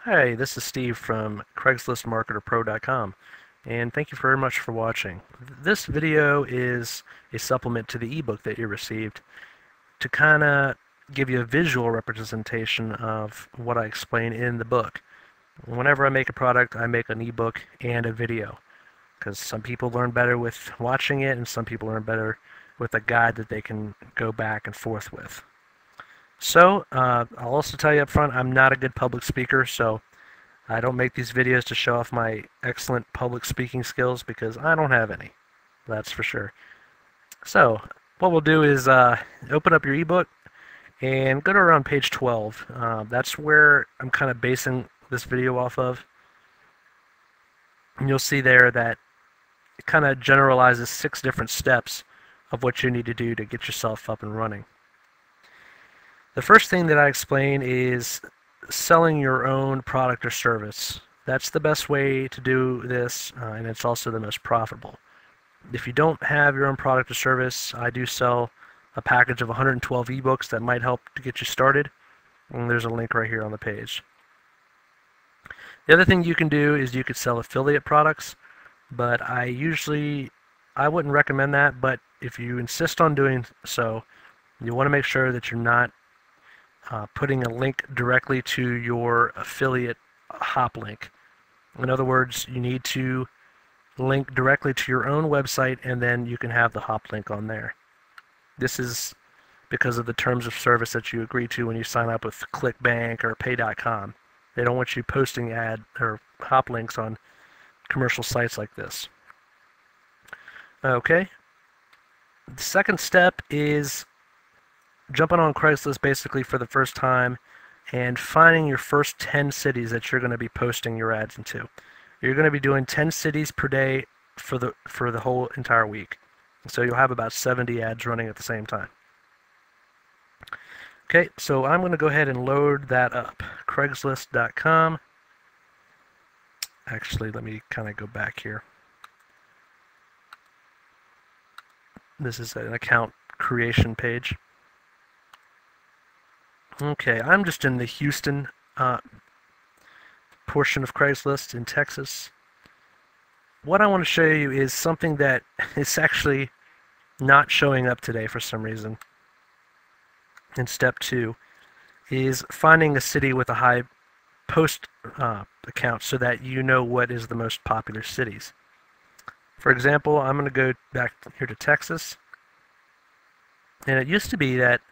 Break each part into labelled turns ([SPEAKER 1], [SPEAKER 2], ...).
[SPEAKER 1] Hi, this is Steve from CraigslistMarketerPro.com, and thank you very much for watching. This video is a supplement to the ebook that you received to kind of give you a visual representation of what I explain in the book. Whenever I make a product, I make an ebook and a video, because some people learn better with watching it, and some people learn better with a guide that they can go back and forth with. So, I'll also tell you up front, I'm not a good public speaker, so I don't make these videos to show off my excellent public speaking skills because I don't have any. That's for sure. So, what we'll do is open up your ebook and go to around page 12. That's where I'm kind of basing this video off of. And you'll see there that it kind of generalizes 6 different steps of what you need to do to get yourself up and running. The first thing that I explain is selling your own product or service. That's the best way to do this, and it's also the most profitable. If you don't have your own product or service, I do sell a package of 112 ebooks that might help to get you started, and there's a link right here on the page. The other thing you can do is you could sell affiliate products, but I wouldn't recommend that, but if you insist on doing so, you want to make sure that you're not putting a link directly to your affiliate hop link. In other words, you need to link directly to your own website, and then you can have the hop link on there. This is because of the terms of service that you agree to when you sign up with ClickBank or Pay.com. They don't want you posting ad or hop links on commercial sites like this. Okay. The second step is jumping on Craigslist basically for the first time and finding your first 10 cities that you're going to be posting your ads into. You're going to be doing 10 cities per day for the whole entire week. So you'll have about 70 ads running at the same time. Okay, so I'm going to go ahead and load that up. Craigslist.com. Actually, let me kind of go back here. This is an account creation page. Okay, I'm just in the Houston portion of Craigslist in Texas. What I want to show you is something that is actually not showing up today for some reason. In step 2 is finding a city with a high post account so that you know what is the most popular cities. For example, I'm going to go back here to Texas. And it used to be that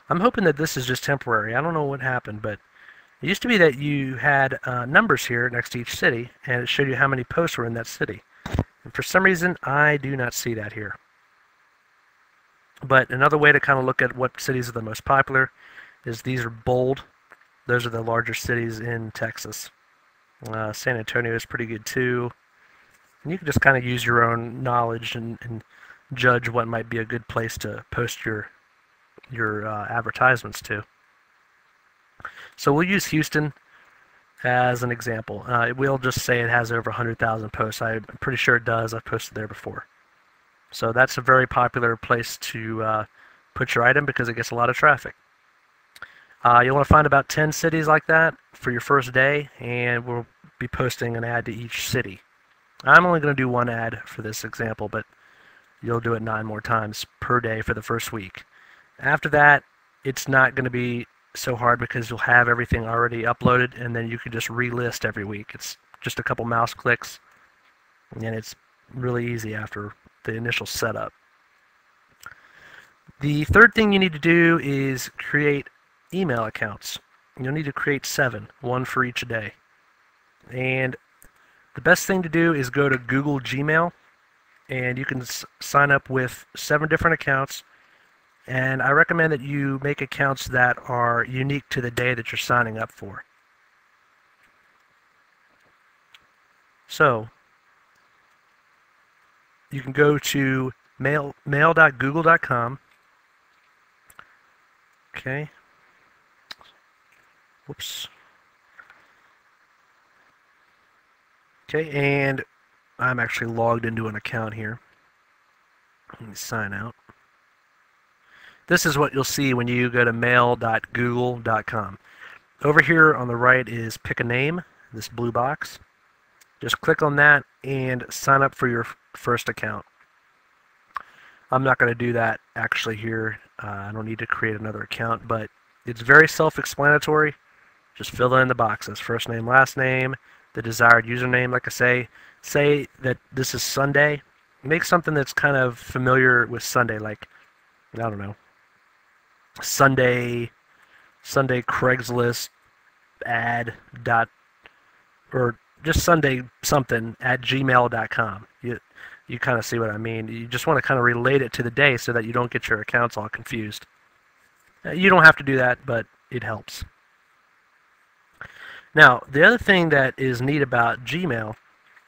[SPEAKER 1] I'm hoping that this is just temporary. I don't know what happened, but it used to be that you had numbers here next to each city, and it showed you how many posts were in that city. And for some reason, I do not see that here. But another way to kind of look at what cities are the most popular is these are bold. Those are the larger cities in Texas. San Antonio is pretty good too. And you can just kind of use your own knowledge and judge what might be a good place to post your advertisements to. So we'll use Houston as an example. We'll just say it has over 100,000 posts. I'm pretty sure it does. I've posted there before. So that's a very popular place to put your item because it gets a lot of traffic. You'll want to find about 10 cities like that for your first day, and we'll be posting an ad to each city. I'm only going to do one ad for this example, but you'll do it 9 more times per day for the first week. After that, it's not going to be so hard because you'll have everything already uploaded, and then you can just relist every week. It's just a couple mouse clicks, and it's really easy after the initial setup. The third thing you need to do is create email accounts. You'll need to create 7, 1 for each day. And the best thing to do is go to Google Gmail, and you can sign up with 7 different accounts. And I recommend that you make accounts that are unique to the day that you're signing up for. So you can go to mail.google.com. Okay. Whoops. Okay, and I'm actually logged into an account here. Let me sign out. This is what you'll see when you go to mail.google.com. over here on the right is pick a name, this blue box. Just click on that and sign up for your first account. I'm not going to do that actually here. I don't need to create another account, but it's very self-explanatory. Just fill in the boxes, first name, last name, the desired username. Like I say that this is Sunday. Make something that's kind of familiar with Sunday, like, I don't know, Sunday Craigslist ad dot, or just Sunday something at gmail.com. You kind of see what I mean. You just want to kind of relate it to the day so that you don't get your accounts all confused. You don't have to do that, but it helps. Now, the other thing that is neat about Gmail,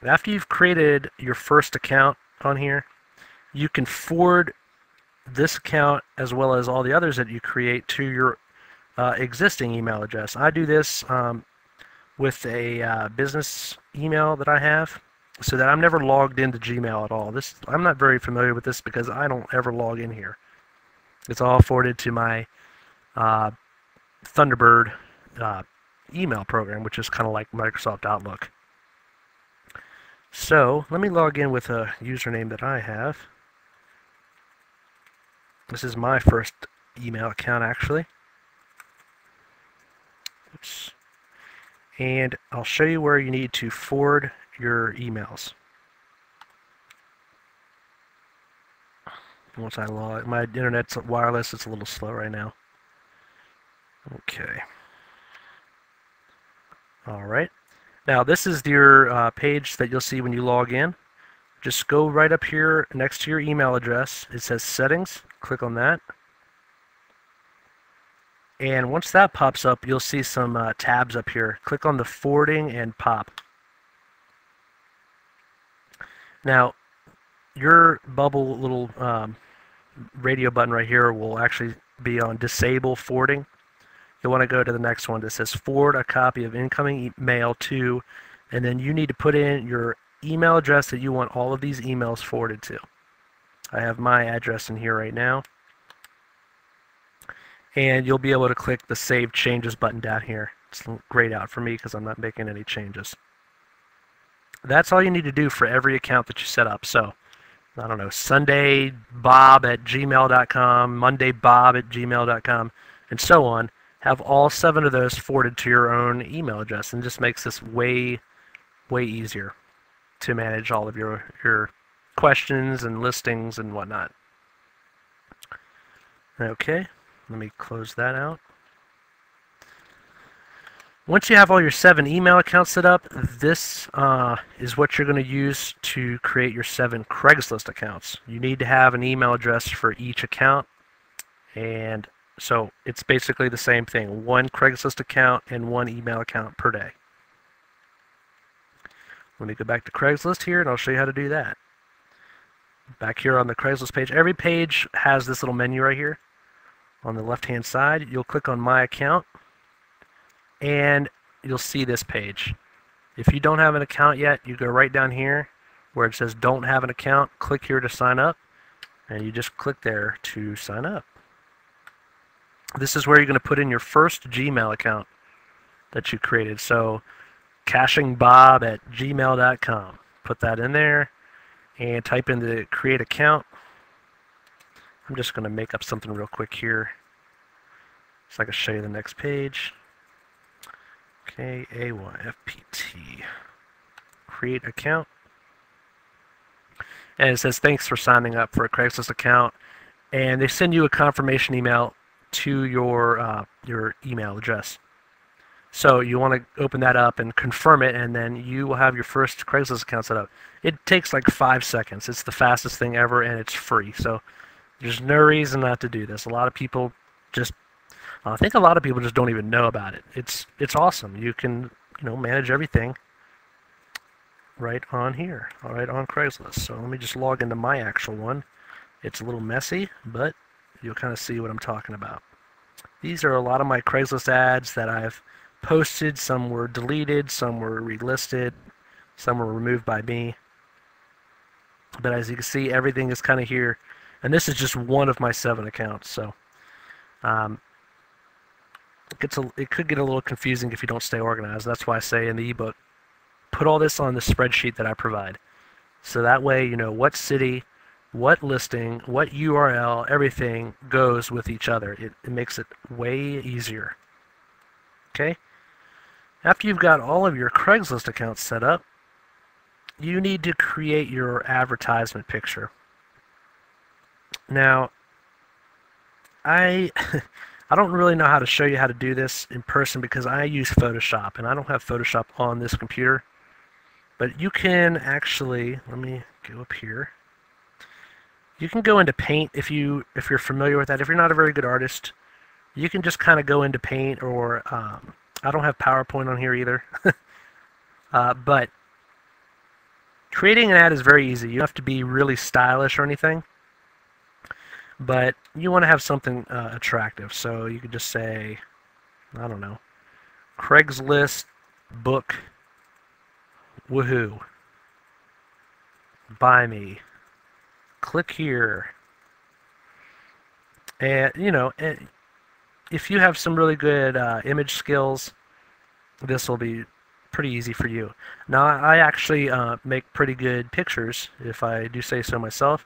[SPEAKER 1] after you've created your first account on here, you can forward this account as well as all the others that you create to your existing email address. I do this with a business email that I have, so that I'm never logged into Gmail at all. I'm not very familiar with this because I don't ever log in here. It's all forwarded to my Thunderbird email program, which is kind of like Microsoft Outlook. So let me log in with a username that I have. This is my first email account, actually. Oops. And I'll show you where you need to forward your emails. Once I log, my internet's wireless, it's a little slow right now. Okay. Alright. Now this is your page that you'll see when you log in. Just go right up here next to your email address. It says Settings. Click on that. And once that pops up, you'll see some tabs up here. Click on the Forwarding and Pop. Now, your bubble little radio button right here will actually be on Disable Forwarding. You'll want to go to the next one that says Forward a copy of incoming email to, and then you need to put in your email address that you want all of these emails forwarded to. I have my address in here right now. And you'll be able to click the Save Changes button down here. It's grayed out for me because I'm not making any changes. That's all you need to do for every account that you set up. So, I don't know, SundayBob@gmail.com, MondayBob@gmail.com, and so on. Have all 7 of those forwarded to your own email address, and just makes this way easier to manage all of your questions and listings and whatnot. Okay. Let me close that out. Once you have all your 7 email accounts set up, this is what you're going to use to create your 7 Craigslist accounts. You need to have an email address for each account, and so it's basically the same thing. 1 Craigslist account and 1 email account per day. Let me go back to Craigslist here, and I'll show you how to do that. Back here on the Craigslist page, every page has this little menu right here. On the left-hand side, you'll click on My Account, and you'll see this page. If you don't have an account yet, you go right down here where it says Don't Have an Account. Click here to sign up, and you just click there to sign up. This is where you're going to put in your first Gmail account that you created. So, cachingbob@gmail.com. Put that in there, and type in the Create Account. I'm just going to make up something real quick here so I can show you the next page. Okay, AYFPT. Create account. And it says thanks for signing up for a Craigslist account. And they send you a confirmation email to your email address. So you want to open that up and confirm it, and then you will have your first Craigslist account set up. It takes like 5 seconds. It's the fastest thing ever, and it's free. So there's no reason not to do this. I think a lot of people just don't even know about it. It's awesome. You can, manage everything right on here, all right, on Craigslist. So let me just log into my actual one. It's a little messy, but you'll kind of see what I'm talking about. These are a lot of my Craigslist ads that I've posted. Some were deleted, some were relisted, some were removed by me. But as you can see, everything is kind of here. And this is just one of my 7 accounts. So it could get a little confusing if you don't stay organized. That's why I say in the ebook, put all this on the spreadsheet that I provide. So that way you know what city, what listing, what URL, everything goes with each other. It makes it way easier. Okay? After you've got all of your Craigslist accounts set up, you need to create your advertisement picture. Now, I I don't really know how to show you how to do this in person because I use Photoshop and I don't have Photoshop on this computer. But you can actually, let me go up here. You can go into Paint if you're familiar with that. If you're not a very good artist, you can just kind of go into Paint, or I don't have PowerPoint on here either. But creating an ad is very easy. You don't have to be really stylish or anything, but you want to have something attractive. So you could just say, I don't know, Craigslist book, woohoo, buy me, click here. And you know, if you have some really good image skills, this will be pretty easy for you. Now, I actually make pretty good pictures, if I do say so myself,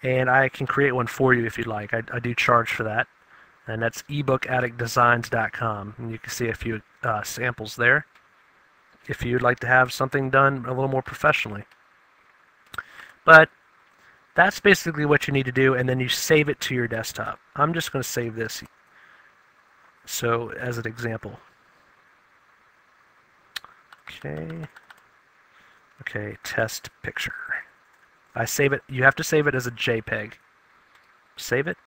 [SPEAKER 1] and I can create one for you if you'd like. I do charge for that, and that's ebookaddictdesigns.com, and you can see a few samples there if you'd like to have something done a little more professionally. But that's basically what you need to do, and then you save it to your desktop. I'm just going to save this so as an example. Okay, test picture. I save it. You have to save it as a JPEG. Save it.